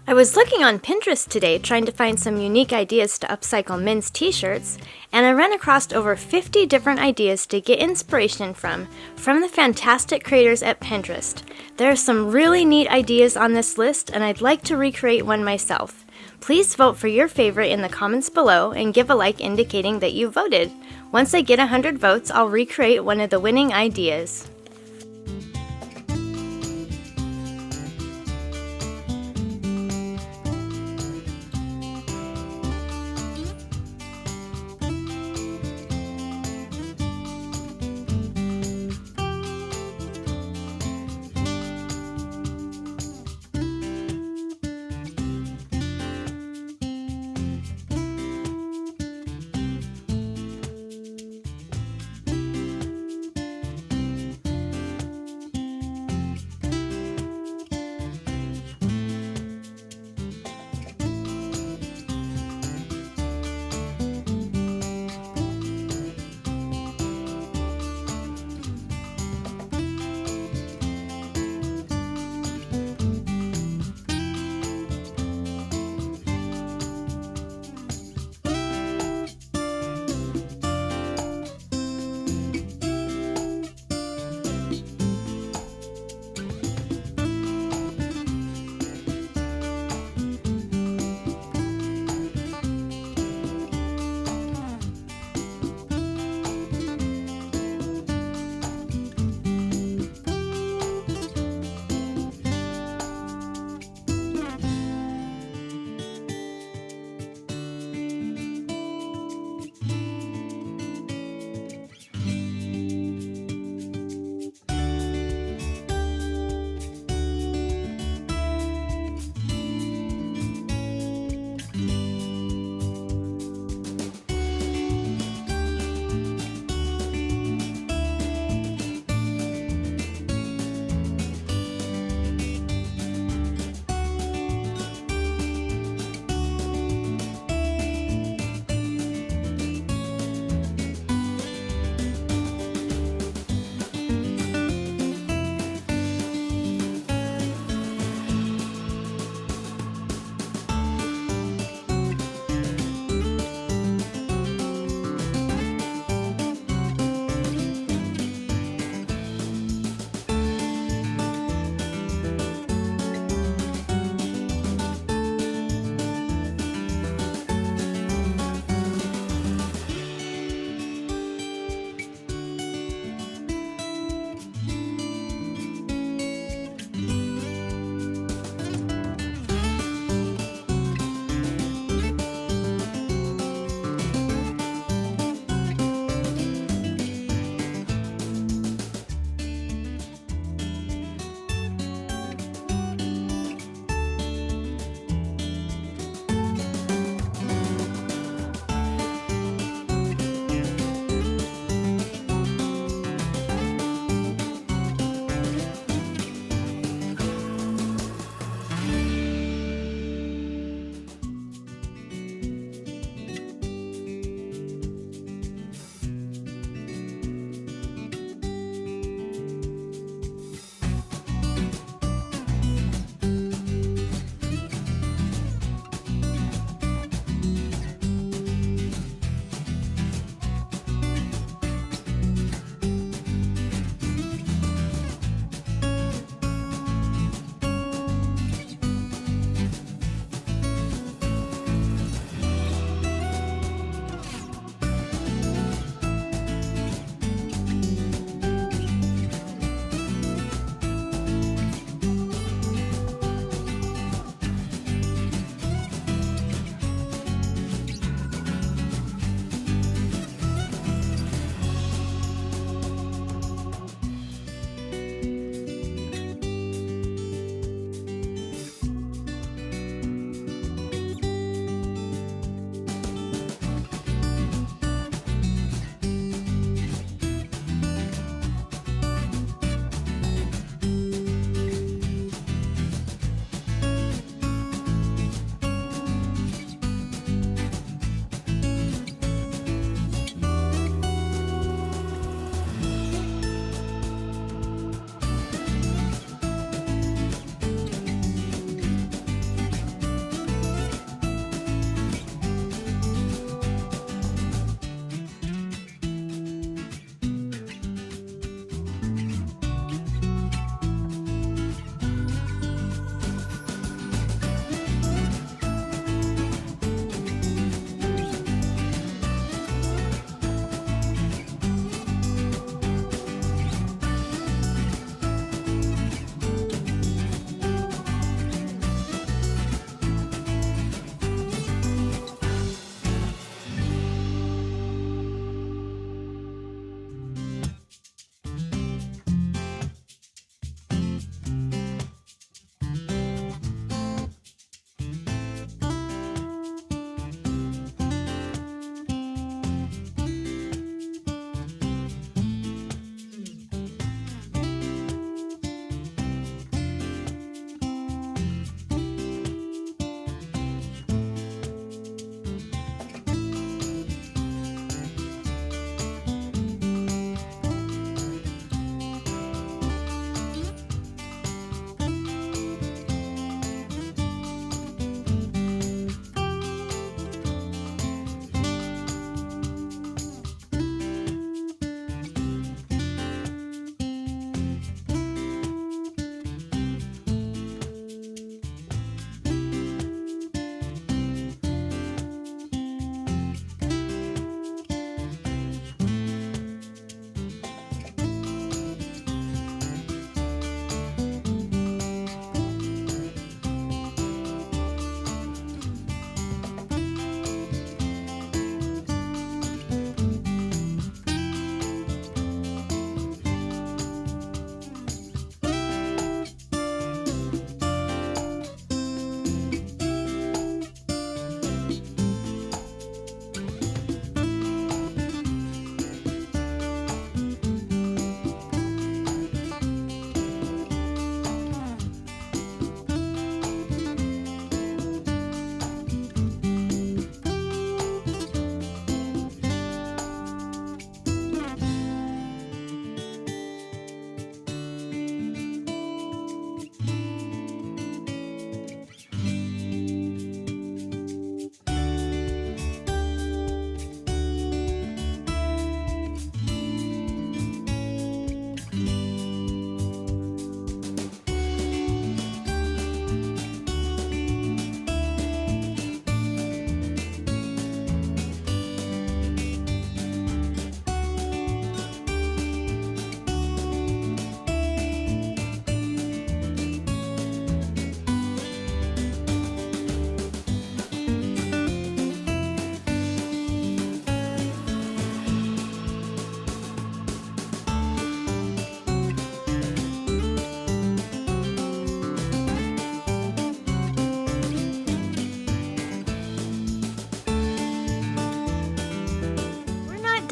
I was looking on Pinterest today trying to find some unique ideas to upcycle men's t-shirts, and I ran across over 50 different ideas to get inspiration from the fantastic creators at Pinterest. There are some really neat ideas on this list, and I'd like to recreate one myself. Please vote for your favorite in the comments below and give a like indicating that you voted. Once I get 100 votes, I'll recreate one of the winning ideas.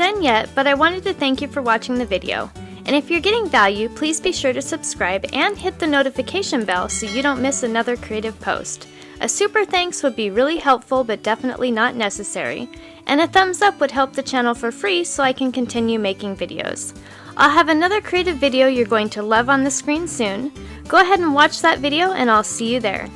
done yet, but I wanted to thank you for watching the video. And if you're getting value, please be sure to subscribe and hit the notification bell so you don't miss another creative post. A super thanks would be really helpful but definitely not necessary, and a thumbs up would help the channel for free so I can continue making videos. I'll have another creative video you're going to love on the screen soon. Go ahead and watch that video and I'll see you there.